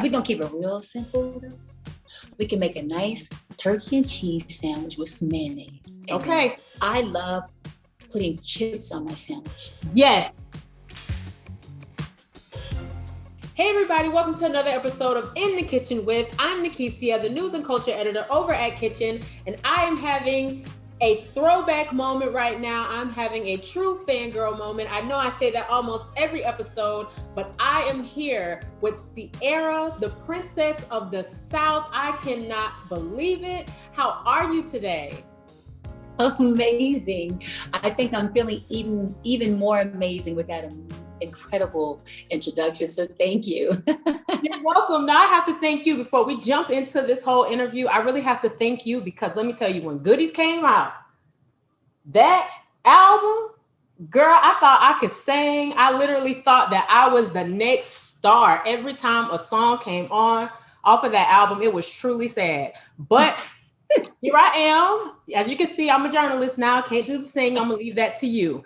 If we're gonna keep it real simple, we can make a nice turkey and cheese sandwich with some mayonnaise. Okay. I love putting chips on my sandwich. Yes. Hey everybody, welcome to another episode of In the Kitchen with, I'm Nikisia, the news and culture editor over at Kitchn, and I am having a throwback moment right now. I'm having a true fangirl moment. I know I say that almost every episode, but I am here with Ciara, the princess of the South. I cannot believe it. How are you today? Amazing. I think I'm feeling even more amazing with that incredible introduction. So thank you. You're welcome. Now I have to thank you before we jump into this whole interview. I really have to thank you because let me tell you, when Goodies came out, that album, girl, I thought I could sing. I literally thought that I was the next star. Every time a song came on off of that album, it was truly sad. But here I am. As you can see, I'm a journalist now. Can't do the singing. I'm gonna leave that to you.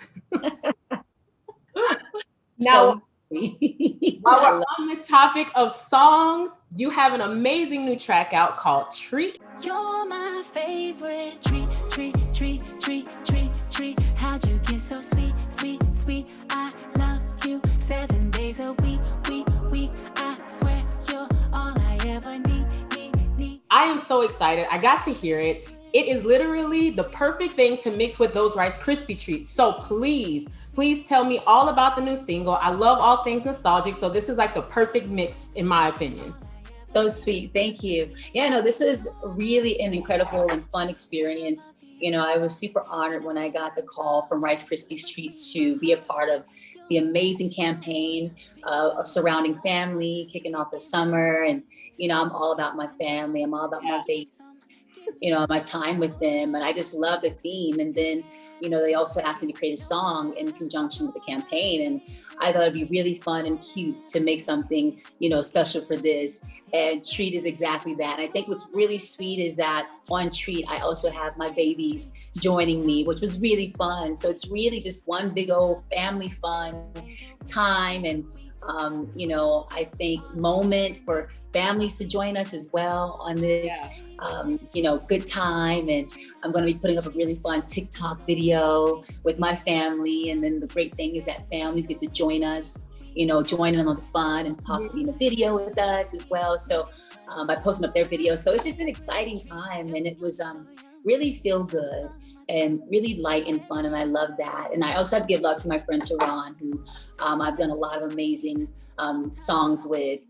Now, while we're on the topic of songs, you have an amazing new track out called Treat. You're my favorite treat. How'd you get so sweet? I love you 7 days a week. I swear you're all I ever need. I am so excited. I got to hear it. It is literally the perfect thing to mix with those Rice Krispie Treats. So please tell me all about the new single. I love all things nostalgic. So this is like the perfect mix in my opinion. So sweet. Thank you. Yeah, no, this is really an incredible and fun experience. You know, I was super honored when I got the call from Rice Krispies Treats to be a part of the amazing campaign surrounding family, kicking off the summer. And, you know, I'm all about my family. I'm all about my babies, you know, my time with them. And I just love the theme. And then, you know, they also asked me to create a song in conjunction with the campaign. And I thought it'd be really fun and cute to make something, you know, special for this. And Treat is exactly that. And I think what's really sweet is that on Treat, I also have my babies joining me, which was really fun. So it's really just one big old family fun time. And, you know, I think moment for families to join us as well on this. Yeah. You know, good time. And I'm going to be putting up a really fun TikTok video with my family. And then the great thing is that families get to join us, you know, join in on the fun and possibly in a video with us as well. So by posting up their videos. So it's just an exciting time. And it was really feel good and really light and fun. And I love that. And I also have to give love to my friend Tehran, who I've done a lot of amazing songs with.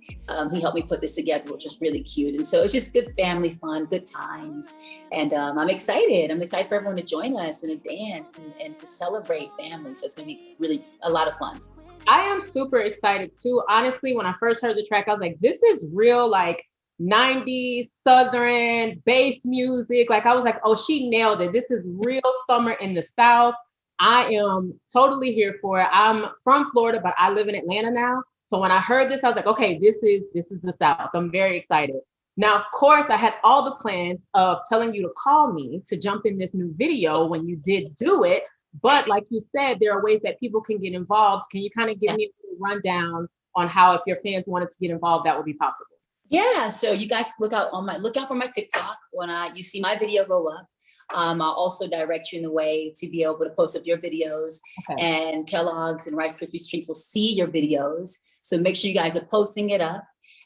He helped me put this together, which is really cute. And so it's just good family fun, good times. And I'm excited. I'm excited for everyone to join us and to dance and to celebrate family. So it's going to be really a lot of fun. I am super excited too. Honestly, when I first heard the track, I was like, this is real like 90s Southern bass music. Like I was like, oh, she nailed it. This is real summer in the South. I am totally here for it. I'm from Florida, but I live in Atlanta now. So when I heard this, I was like, okay, this is the South. I'm very excited. Now, of course, I had all the plans of telling you to call me to jump in this new video when you did do it. But like you said, there are ways that people can get involved. Can you kind of give me a rundown on how, if your fans wanted to get involved, that would be possible? Yeah, so you guys look out for my TikTok when you see my video go up. I'll also direct you in the way to be able to post up your videos. Okay. And Kellogg's and Rice Krispies Treats will see your videos. So make sure you guys are posting it up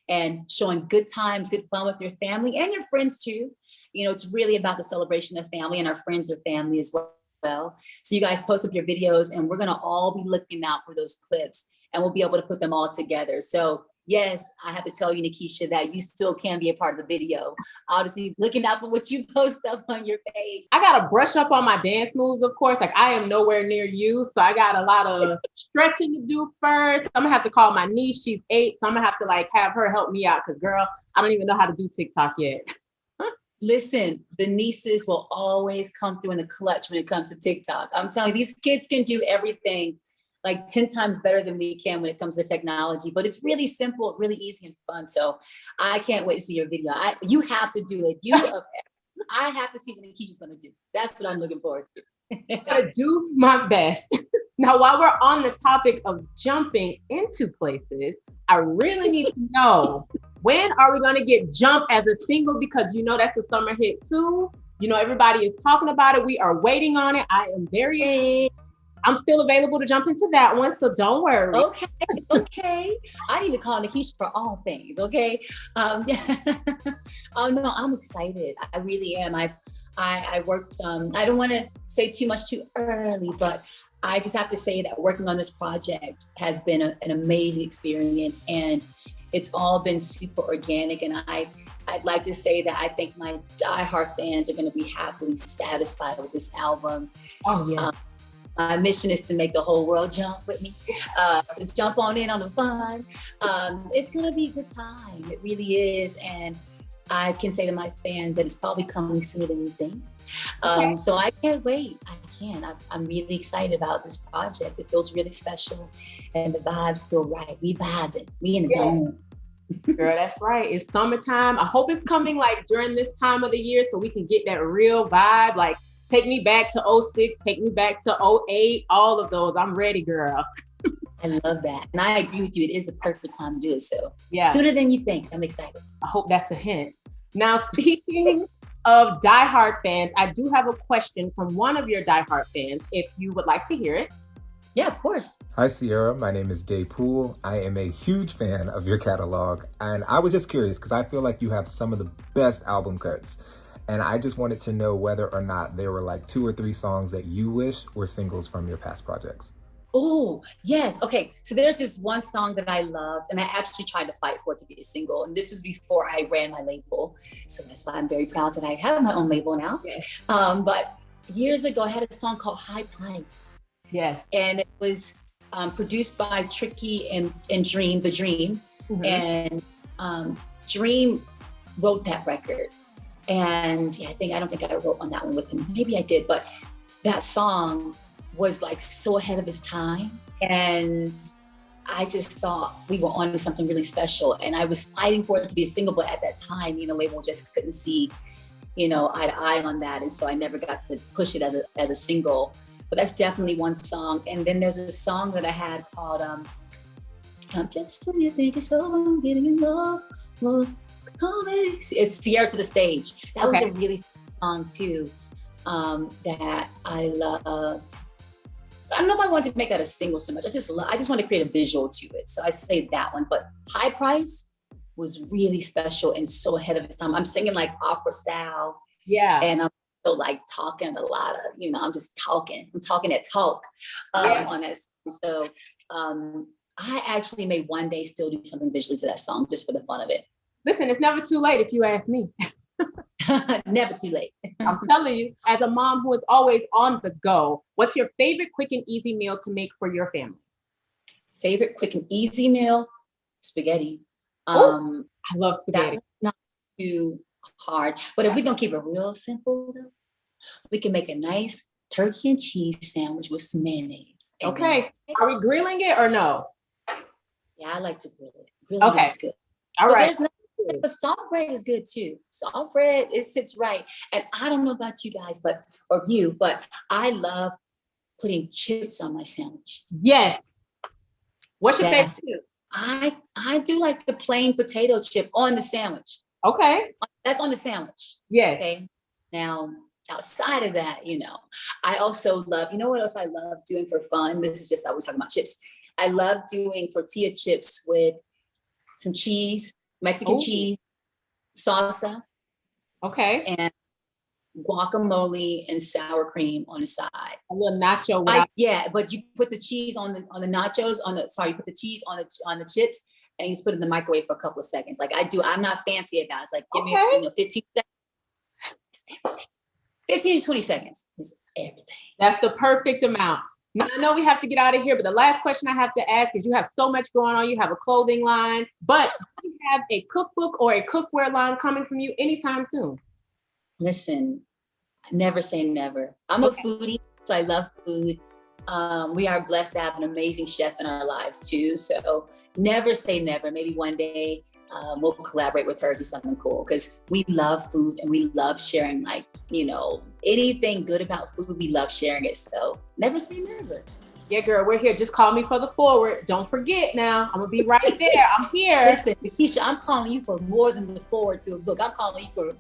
and showing good times, good fun with your family and your friends too. You know, it's really about the celebration of family, and our friends are family as well. So you guys post up your videos, and we're going to all be looking out for those clips, and we'll be able to put them all together. So yes, I have to tell you, Nikisha, that you still can be a part of the video. I'll just be looking out for what you post up on your page. I got to brush up on my dance moves, of course. Like I am nowhere near you. So I got a lot of stretching to do first. I'm going to have to call my niece. She's 8. So I'm going to have to like have her help me out because girl, I don't even know how to do TikTok yet. Listen, the nieces will always come through in the clutch when it comes to TikTok. I'm telling you, these kids can do everything like 10 times better than we can when it comes to technology, but it's really simple, really easy and fun. So I can't wait to see your video. You have to do it. I have to see what Nikisha's going to do. That's what I'm looking forward to. I'm going to do my best. Now, while we're on the topic of jumping into places, I really need to know When are we gonna get Jump as a single? Because you know that's a summer hit too. You know, everybody is talking about it. We are waiting on it. I am very excited. I'm still available to jump into that one, so don't worry. Okay. I need to call Nikisha for all things, okay? Oh no, I'm excited. I really am. I worked, I don't want to say too much too early, but I just have to say that working on this project has been an amazing experience, and it's all been super organic. And I'd like to say that I think my diehard fans are going to be happily satisfied with this album. Oh, yeah. My mission is to make the whole world jump with me. So jump on in on the fun. It's going to be a good time. It really is. And I can say to my fans that it's probably coming sooner than you think. Okay. So I can't wait. I'm really excited about this project. It feels really special and the vibes feel right. We vibing. We in the zone. Girl, that's right. It's summertime. I hope it's coming like during this time of the year so we can get that real vibe. Like, take me back to 06, take me back to 08, all of those. I'm ready, girl. I love that. And I agree with you. It is the perfect time to do it. So yeah, sooner than you think. I'm excited. I hope that's a hint. Now, speaking of diehard fans, I do have a question from one of your diehard fans, if you would like to hear it. Yeah, of course. Hi, Ciara. My name is Day Poole. I am a huge fan of your catalog. And I was just curious because I feel like you have some of the best album cuts. And I just wanted to know whether or not there were like 2 or 3 songs that you wish were singles from your past projects. Oh, yes. Okay. So there's this one song that I loved, and I actually tried to fight for it to be a single. And this was before I ran my label. So that's why I'm very proud that I have my own label now. Yes. But years ago, I had a song called High Price. Yes. And it was produced by Tricky and Dream, The Dream. Mm-hmm. And Dream wrote that record. And yeah, I don't think I wrote on that one with him. Maybe I did, but that song was like so ahead of his time. And I just thought we were on to something really special. And I was fighting for it to be a single, but at that time, label just couldn't see, eye to eye on that. And so I never got to push it as a single, but that's definitely one song. And then there's a song that I had called, I'm just when you think it's over, I'm getting in love. Well, it's Ciara to the Stage. That was a really fun song too, that I loved. I don't know if I wanted to make that a single so much. I just want to create a visual to it. So I say that one, but High Price was really special and so ahead of its time. I'm singing like opera style. Yeah. And I'm still like talking a lot of, I'm just talking. I'm talking that talk on that song. So I actually may one day still do something visually to that song just for the fun of it. Listen, it's never too late if you ask me. Never too late. I'm telling you, as a mom who is always on the go, what's your favorite quick and easy meal to make for your family? Favorite quick and easy meal? Spaghetti. I love spaghetti. That's not too hard, but if we're gonna keep it real simple, though, we can make a nice turkey and cheese sandwich with some mayonnaise. Okay. Are we grilling it or no? Yeah, I like to grill it. Grilling is good. All right. But soft bread is good too. Soft bread, it sits right. And I don't know about you guys, but I love putting chips on my sandwich. Yes. What's your favorite? I do like the plain potato chip on the sandwich. Okay. That's on the sandwich. Yes. Okay. Now, outside of that, I also love, what else I love doing for fun? This is just, I was talking about chips. I love doing tortilla chips with some cheese, Mexican cheese, salsa. Okay. And guacamole and sour cream on the side. A little nacho. But you put the cheese on the nachos, you put the cheese on the chips and you just put it in the microwave for a couple of seconds. Like I do. I'm not fancy about it. It's like, give me 15 seconds. 15 to 20 seconds is everything. That's the perfect amount. Now, I know we have to get out of here, but the last question I have to ask is you have so much going on. You have a clothing line, but do you have a cookbook or a cookware line coming from you anytime soon? Listen, never say never. I'm a foodie, so I love food. We are blessed to have an amazing chef in our lives too. So never say never. Maybe one day we'll collaborate with her, do something cool, because we love food and we love sharing, anything good about food, we love sharing it. So never say never. Yeah, girl, we're here. Just call me for the forward. Don't forget now. I'm gonna be right there. I'm here. Listen, Keisha, I'm calling you for more than the forward to a book. I'm calling you for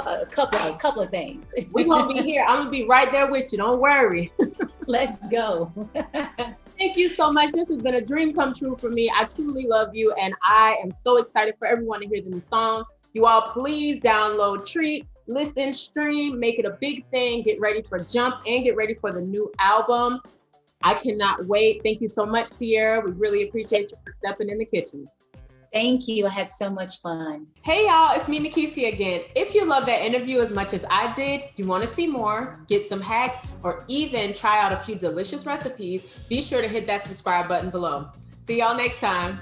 a couple of things. We're gonna be here. I'm gonna be right there with you. Don't worry. Let's go. Thank you so much. This has been a dream come true for me. I truly love you, and I am so excited for everyone to hear the new song. You all please download Treat, listen, stream, make it a big thing. Get ready for Jump and get ready for the new album. I cannot wait. Thank you so much, Ciara. We really appreciate you for stepping in the kitchen. Thank you. I had so much fun. Hey y'all, it's me, Nikisi again. If you love that interview as much as I did, you want to see more, get some hacks, or even try out a few delicious recipes, be sure to hit that subscribe button below. See y'all next time.